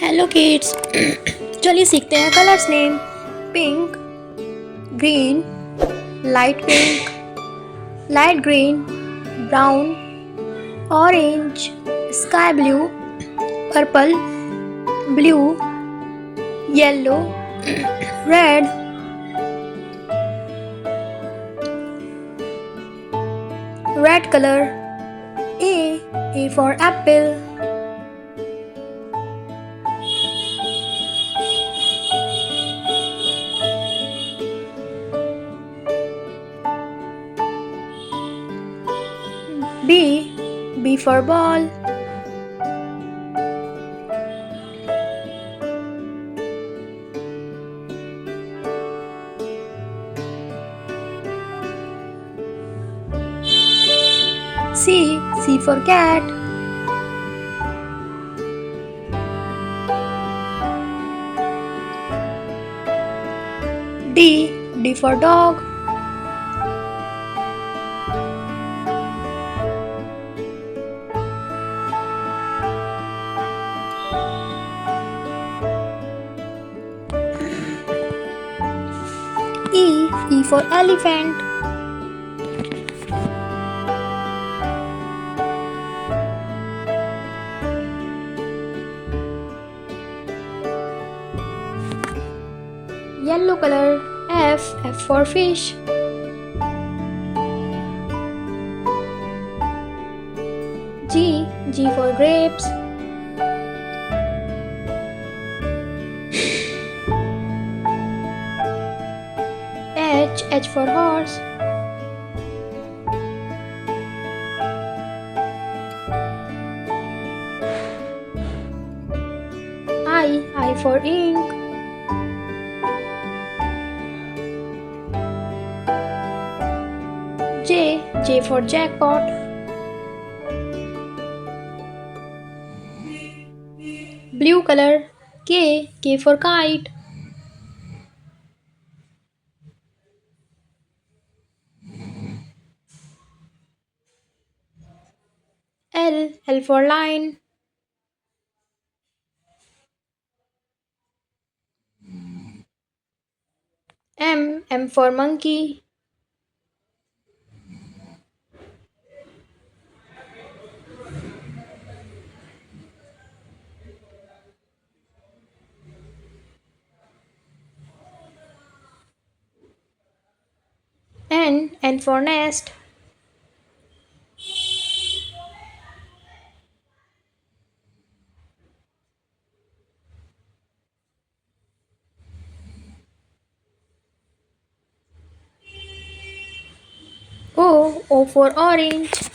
Hello kids. चलिए सीखते हैं colours name. Pink, green, light pink, light green, brown, orange, sky blue, purple, blue, yellow, red, red colour. A for apple. B for ball. C for cat. D for dog. E for elephant. Yellow color. F for fish. G for grapes. H for horse. I for ink. J for jackpot. Blue color. K for kite. L for lion. M for monkey. N for nest. O for orange.